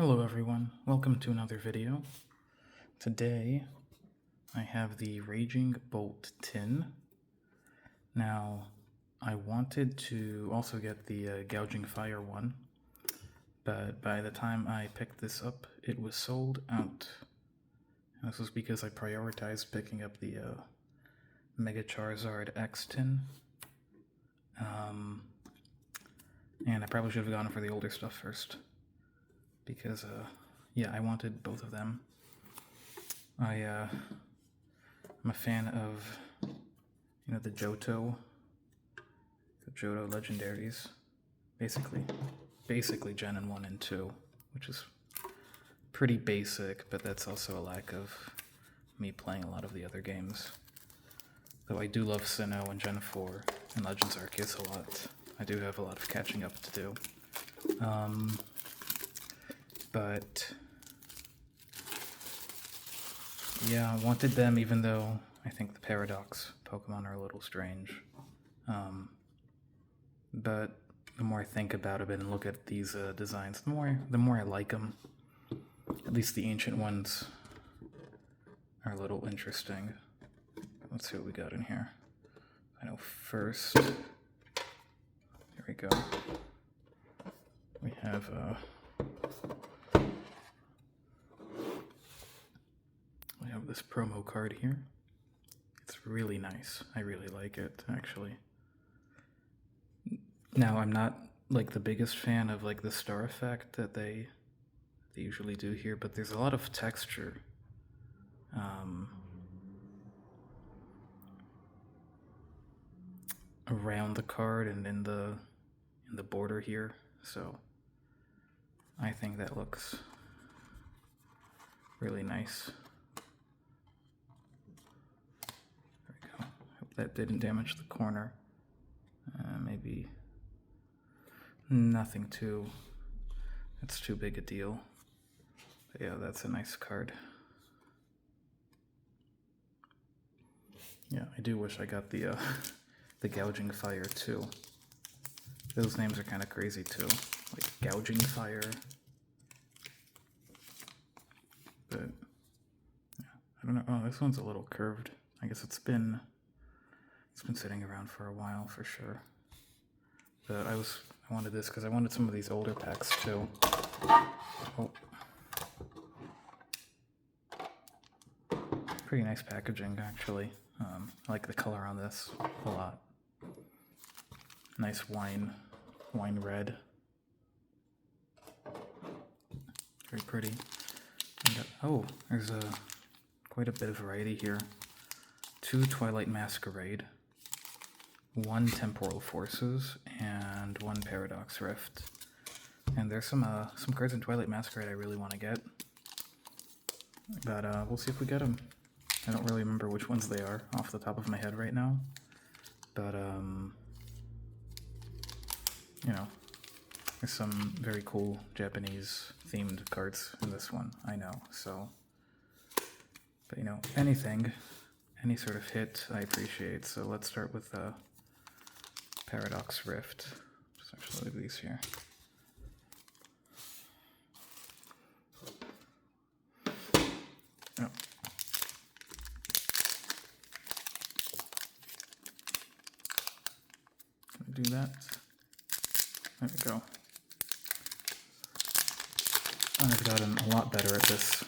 Hello everyone, welcome to another video. Today I have the Raging Bolt tin. Now I wanted to also get the Gouging Fire one, but by the time I picked this up it was sold out. And this was because I prioritized picking up the Mega Charizard X tin. And I probably should have gone for the older stuff first, because yeah, I wanted both of them. I'm a fan of, the Johto legendaries, basically Gen 1 and 2, which is pretty basic, but that's also a lack of me playing a lot of the other games. Though I do love Sinnoh and Gen 4 and Legends Arceus a lot. I do have a lot of catching up to do. But yeah, I wanted them even though I think the Paradox Pokemon are a little strange. But the more I think about it and look at these designs, the more I like them. At least the ancient ones are a little interesting. Let's see what we got in here. I know first, here we go. We have this promo card here. It's really nice. I really like it, actually. Now, I'm not like the biggest fan of like the star effect that they usually do here, but there's a lot of texture. Around the card and in the border here, so I think that looks really nice. There we go. Hope that didn't damage the corner. Maybe nothing that's too big a deal. But yeah, that's a nice card. Yeah, I do wish I got the the Gouging Fire too. Those names are kind of crazy too, like Gouging Fire. But yeah, I don't know. Oh, this one's a little curved. I guess it's been sitting around for a while for sure. But I wanted this because I wanted some of these older packs too. Oh. Pretty nice packaging, actually. I like the color on this a lot. Nice wine red. Very pretty. Oh, there's quite a bit of variety here. 2 Twilight Masquerade, 1 Temporal Forces, and 1 Paradox Rift. And there's some cards in Twilight Masquerade I really want to get. But we'll see if we get them. I don't really remember which ones they are off the top of my head right now. But, there's some very cool Japanese themed cards in this one, I know, so. But, any sort of hit I appreciate. So let's start with Paradox Rift. Just actually leave these here. Oh. Do that. There we go. I've gotten a lot better at this.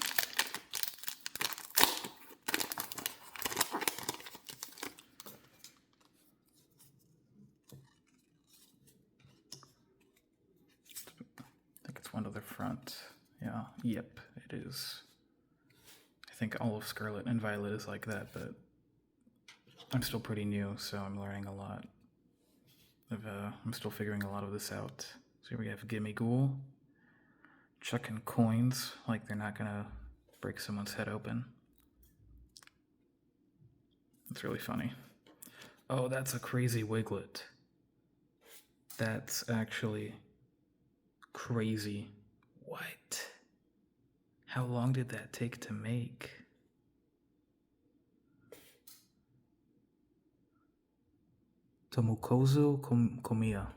I think it's one to the front. Yeah, yep, it is. I think all of Scarlet and Violet is like that, but I'm still pretty new, so I'm learning a lot. I'm still figuring a lot of this out. So here we have Gimmighoul, chucking coins like they're not gonna break someone's head open. It's really funny. Oh, that's a crazy Wiglet. That's actually crazy. What? How long did that take to make? Tomokozu Komiya.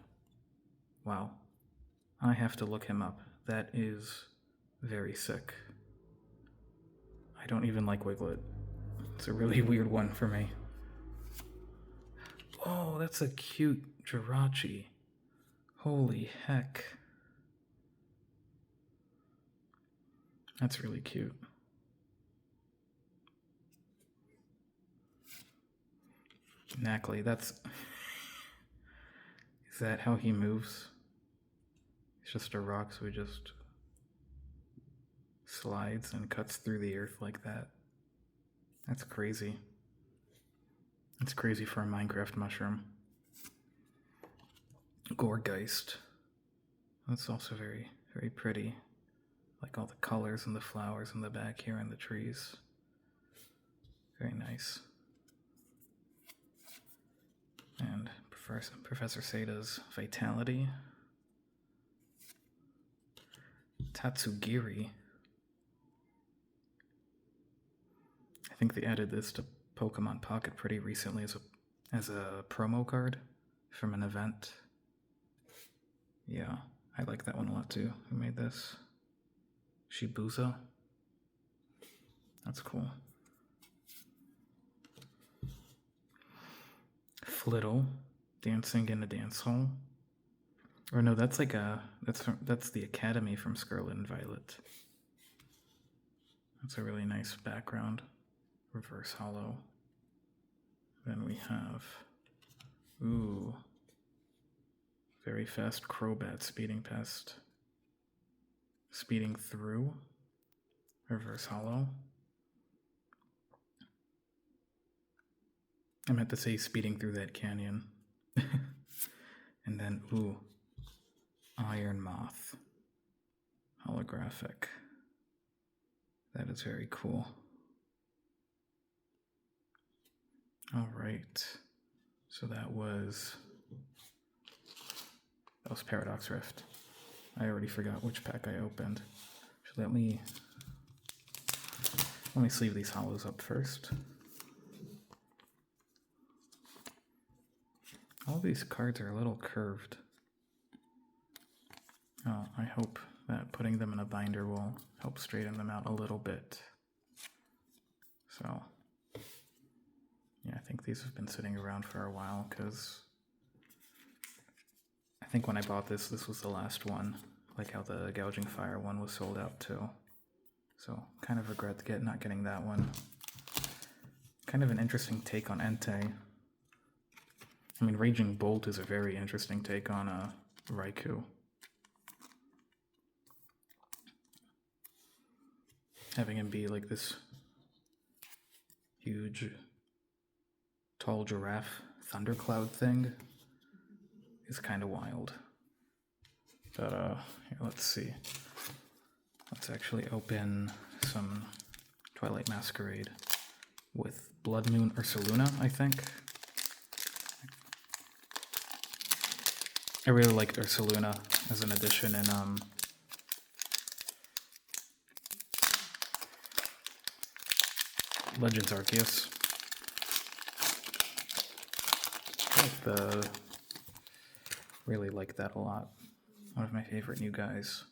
Wow. I have to look him up. That is Very sick. I don't even like Wiglet. It's a really weird one for me. Oh, that's a cute Jirachi. Holy heck. That's really cute. Knackley, that's... Is that how he moves? He's just a rock, so he just slides and cuts through the earth like that. That's crazy. That's crazy for a Minecraft mushroom. Gourgeist. That's also very, very pretty. Like all the colors and the flowers in the back here and the trees. Very nice. And Professor Sada's Vitality. Tatsugiri. I think they added this to Pokemon Pocket pretty recently as a promo card from an event. Yeah, I like that one a lot too. Who made this? Shibuza. That's cool. Flittle, dancing in a dance hall. Or no, that's like that's the Academy from Scarlet and Violet. That's a really nice background. Reverse hollow. Then we have, ooh, very fast Crobat speeding through. Reverse hollow. I meant to say speeding through that canyon. And then, ooh, Iron Moth. Holographic. That is very cool. Alright. So that was Paradox Rift. I already forgot which pack I opened. So let me sleeve these hollows up first. All these cards are a little curved. Oh, I hope that putting them in a binder will help straighten them out a little bit. So, yeah, I think these have been sitting around for a while because I think when I bought this was the last one, like how the Gouging Fire one was sold out too. So, kind of regret not getting that one. Kind of an interesting take on Entei. I mean, Raging Bolt is a very interesting take on Raikou. Having him be like this huge, tall giraffe thundercloud thing is kind of wild. But here, let's see. Let's actually open some Twilight Masquerade with Blood Moon Ursaluna, I think. I really liked Ursaluna as an addition in Legends Arceus. Really like that a lot. One of my favorite new guys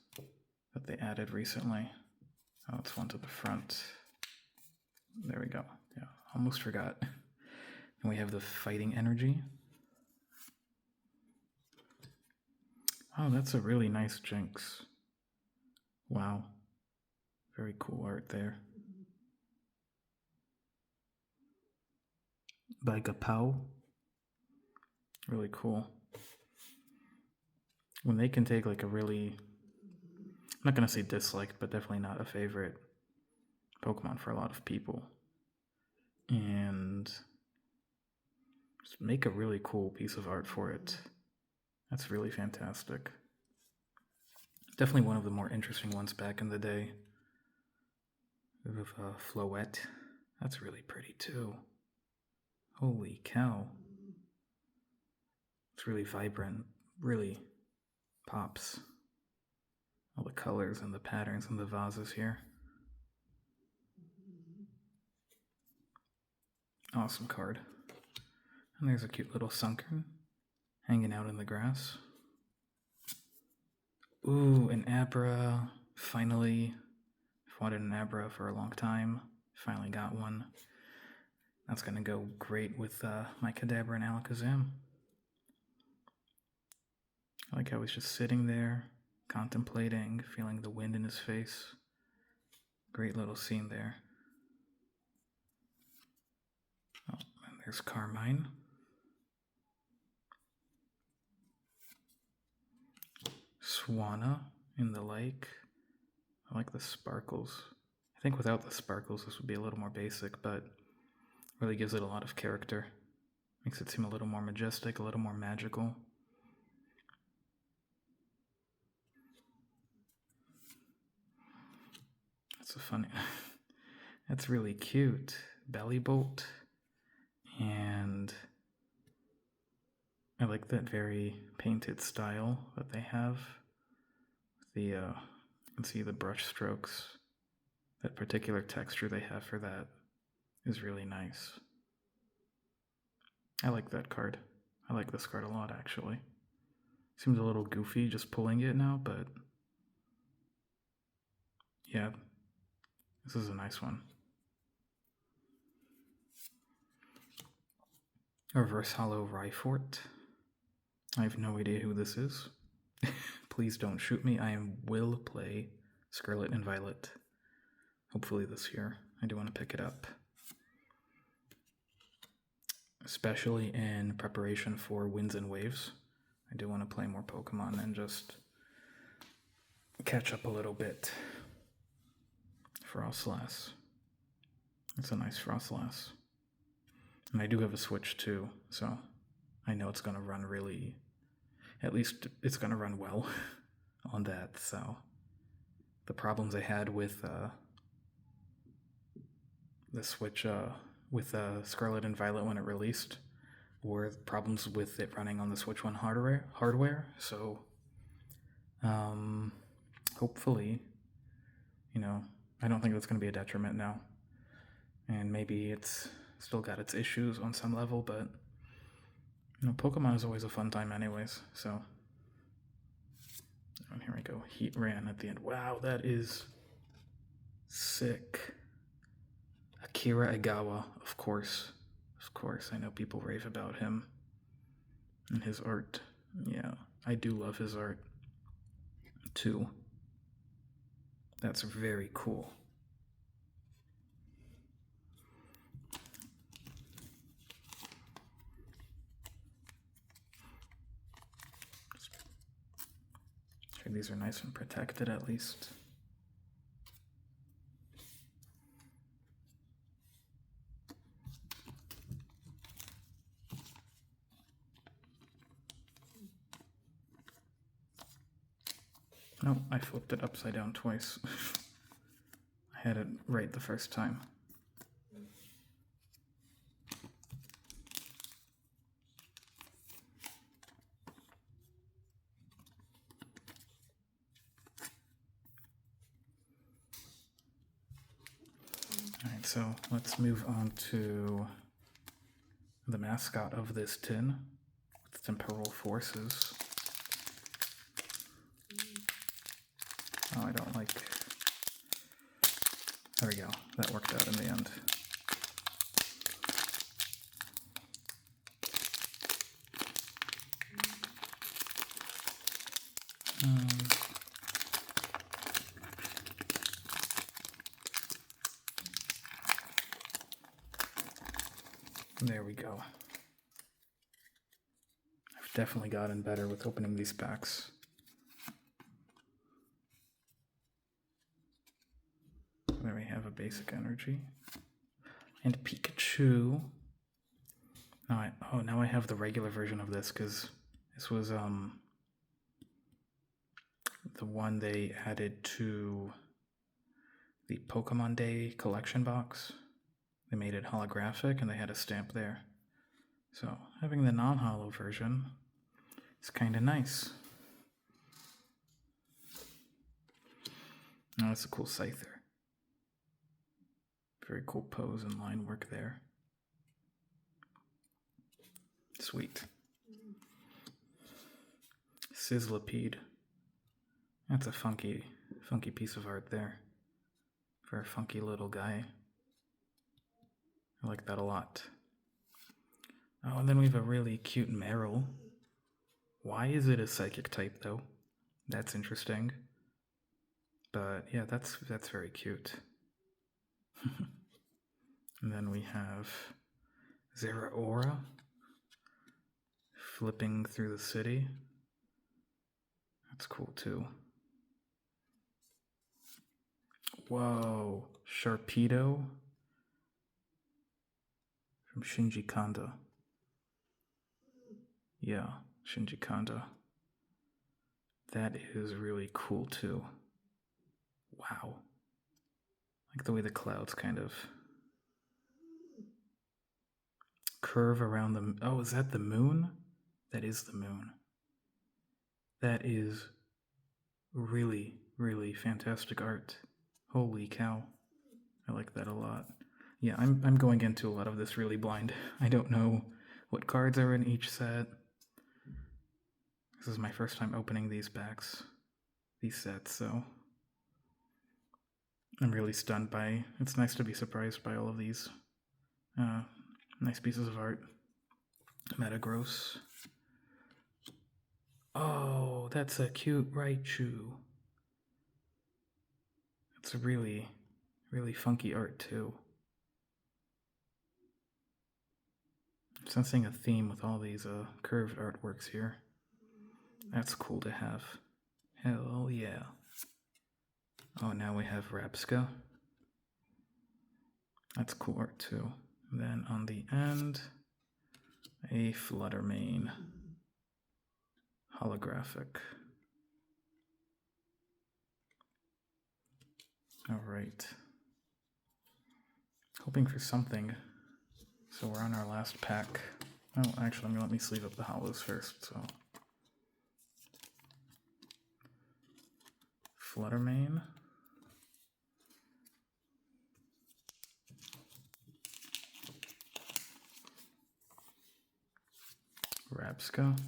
that they added recently. Oh, it's one to the front. There we go. Yeah, almost forgot. And we have the Fighting Energy. Oh, that's a really nice Jinx. Wow. Very cool art there. By Gapao. Really cool. When they can take like a really, I'm not going to say dislike, but definitely not a favorite Pokemon for a lot of people, and just make a really cool piece of art for it. That's really fantastic. Definitely one of the more interesting ones back in the day. With Floette. That's really pretty too. Holy cow. It's really vibrant, really pops. All the colors and the patterns and the vases here. Awesome card. And there's a cute little Sunkern hanging out in the grass. Ooh, an Abra finally wanted an Abra for a long time. Finally got one. That's going to go great with my Kadabra and Alakazam. Like I was just sitting there, contemplating, feeling the wind in his face. Great little scene there. Oh, and there's Carmine. Swanna in the lake. I like the sparkles. I think without the sparkles this would be a little more basic, but really gives it a lot of character. Makes it seem a little more majestic, a little more magical. That's a funny... That's really cute. Bellybolt. And I like that very painted style that they have. You can see the brush strokes. That particular texture they have for that is really nice. I like that card. I like this card a lot, actually. Seems a little goofy just pulling it now, but yeah, this is a nice one. Reverse Hollow Rhyfort. I have no idea who this is. Please don't shoot me. I will play Scarlet and Violet. Hopefully this year. I do want to pick it up. Especially in preparation for Winds and Waves. I do want to play more Pokemon and just catch up a little bit. Frostlass. It's a nice Frostlass. And I do have a Switch too, so I know it's going to run really, at least it's going to run well on that. So the problems I had with the Switch, with Scarlet and Violet when it released, were problems with it running on the Switch 1 hardware. So hopefully, I don't think that's going to be a detriment now. And maybe it's still got its issues on some level, but Pokemon is always a fun time anyways, so. And here we go, Heatran at the end. Wow, that is sick. Akira Egawa, of course. Of course, I know people rave about him and his art. Yeah, I do love his art too. That's very cool. Sure, these are nice and protected at least. No, I flipped it upside down twice. I had it right the first time. Alright, so let's move on to the mascot of this tin, with Temporal Forces. Oh, I don't like... There we go. That worked out in the end. There we go. I've definitely gotten better with opening these packs. There we have a basic energy. And Pikachu. Now I have the regular version of this, because this was the one they added to the Pokemon Day collection box. They made it holographic and they had a stamp there. So having the non-holo version is kind of nice. Oh, that's a cool Scyther. Very cool pose and line work there. Sweet. Sizzlipede. That's a funky Funky piece of art there. For a funky little guy. I like that a lot. Oh, and then we have a really cute Meryl. Why is it a psychic type, though? That's interesting. But yeah, that's very cute. And then we have Zeraora flipping through the city. That's cool too. Whoa, Sharpedo from Shinji Kanda. Yeah, Shinji Kanda. That is really cool too. Wow. Like the way the clouds kind of curve around the... Oh, is that the moon? That is the moon. That is really, really fantastic art. Holy cow. I like that a lot. Yeah, I'm going into a lot of this really blind. I don't know what cards are in each set. This is my first time opening these sets, so I'm really stunned by... It's nice to be surprised by all of these nice pieces of art. Metagross. Oh, that's a cute Raichu. It's a really, really funky art too. I'm sensing a theme with all these curved artworks here. That's cool to have. Hell yeah. Oh, now we have Rapska. That's cool art too. And then on the end, a Fluttermane. Holographic. Alright. Hoping for something. So we're on our last pack. Oh, actually, let me sleeve up the hollows first, so. Fluttermane. Rapska.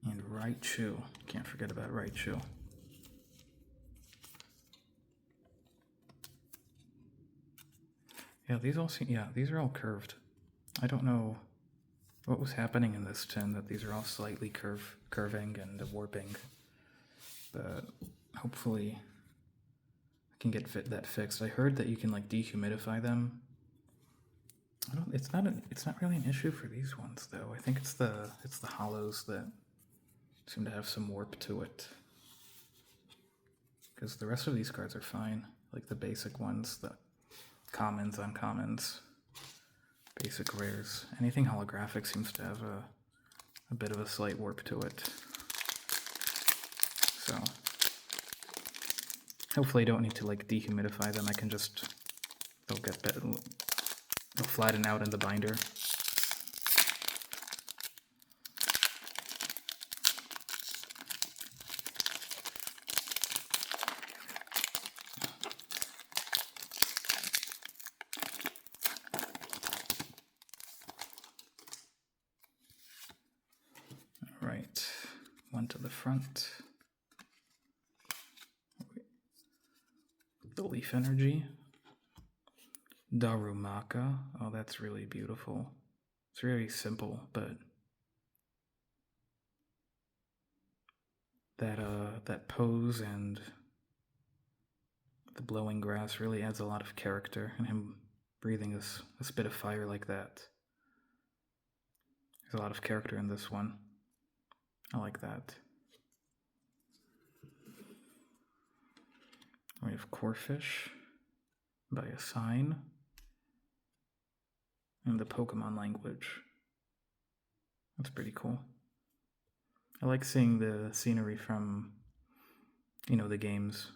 And Raichu. Can't forget about Raichu. Yeah, these are all curved. I don't know what was happening in this tin that these are all slightly curving and warping. But hopefully I can get that fixed. I heard that you can like dehumidify them. It's not really an issue for these ones though. I think it's the hollows that seem to have some warp to it. Because the rest of these cards are fine. Like the basic ones, the commons, uncommons, basic rares. Anything holographic seems to have a bit of a slight warp to it. So hopefully I don't need to like dehumidify them. I can just, they'll get better. They'll flatten out in the binder. All right, one to the front. The Leaf Energy. Darumaka. Oh, that's really beautiful. It's very simple, but that pose and the blowing grass really adds a lot of character, and him breathing a spit of fire like that. There's a lot of character in this one. I like that. We have Corphish by a sign. In the Pokemon language. That's pretty cool. I like seeing the scenery from, the games,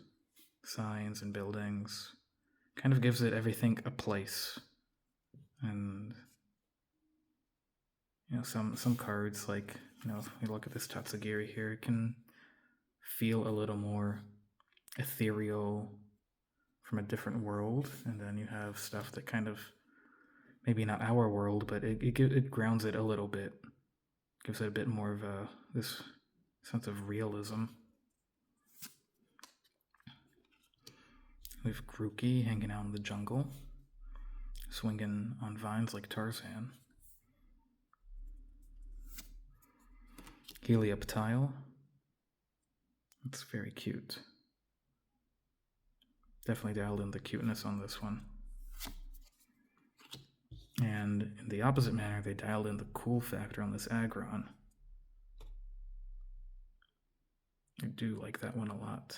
signs and buildings. Kind of gives it everything a place. And, some cards, like, if we look at this Tatsugiri here, it can feel a little more ethereal from a different world. And then you have stuff that kind of, maybe not our world, but it grounds it a little bit. Gives it a bit more of this sense of realism. We have Grookey hanging out in the jungle, swinging on vines like Tarzan. Helioptile. It's very cute. Definitely dialed in the cuteness on this one. And in the opposite manner, they dialed in the cool factor on this Aggron. I do like that one a lot.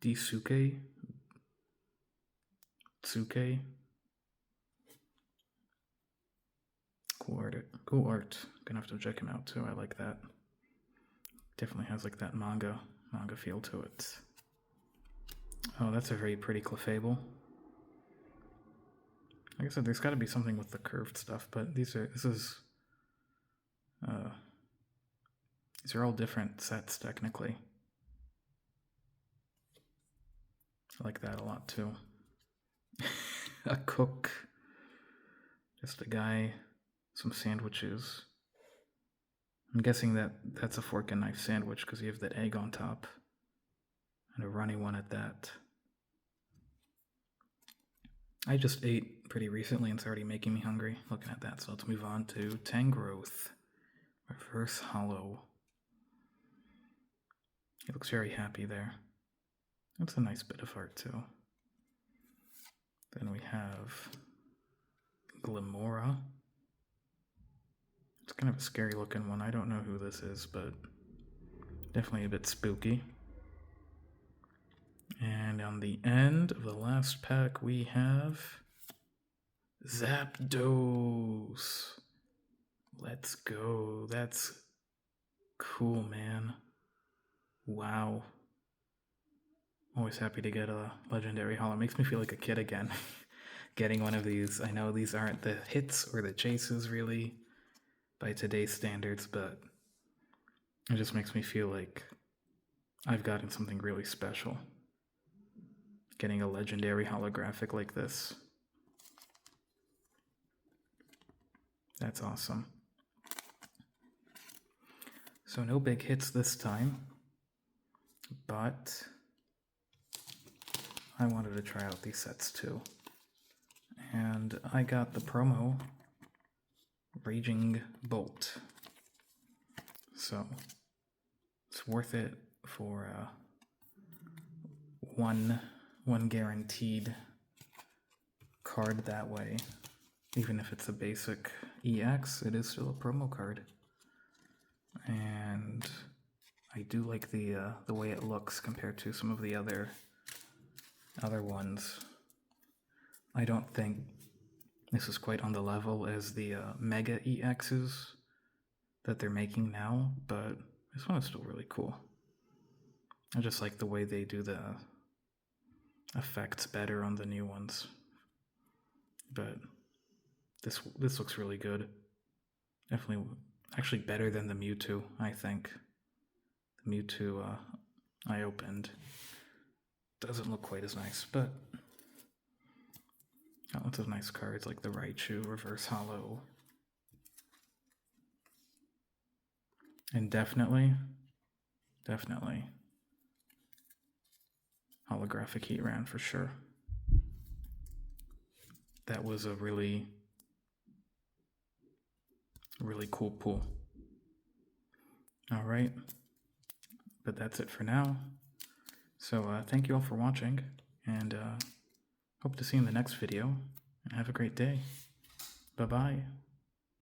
Desuke. Tsuke. Cool art. Gonna have to check him out too. I like that. Definitely has like that manga feel to it. Oh, that's a very pretty Clefable. Like I said, there's got to be something with the curved stuff, but these are all different sets technically. I like that a lot too. A cook, just a guy, some sandwiches. I'm guessing that's a fork and knife sandwich because you have that egg on top and a runny one at that. I just ate pretty recently and it's already making me hungry looking at that, so let's move on to Tangrowth. Reverse Hollow. He looks very happy there. That's a nice bit of art too. Then we have Glimora. It's kind of a scary looking one. I don't know who this is, but definitely a bit spooky. And on the end of the last pack, we have Zapdos. Let's go. That's cool, man. Wow. Always happy to get a legendary holo. It makes me feel like a kid again. Getting one of these. I know these aren't the hits or the chases really by today's standards, but it just makes me feel like I've gotten something really special. Getting a legendary holographic like this. That's awesome. So no big hits this time, but I wanted to try out these sets too. And I got the promo Raging Bolt. So it's worth it for one guaranteed card that way. Even if it's a basic EX, it is still a promo card. And I do like the way it looks compared to some of the other ones. I don't think this is quite on the level as the Mega EXs that they're making now, but this one is still really cool. I just like the way they do the effects better on the new ones. But this looks really good. Definitely, actually better than the Mewtwo, I think. The Mewtwo I opened doesn't look quite as nice, but got lots of nice cards like the Raichu Reverse Hollow. And definitely holographic Heatran for sure. That was a really cool pull. All right, but that's it for now. So thank you all for watching, and hope to see you in the next video. Have a great day. Bye-bye.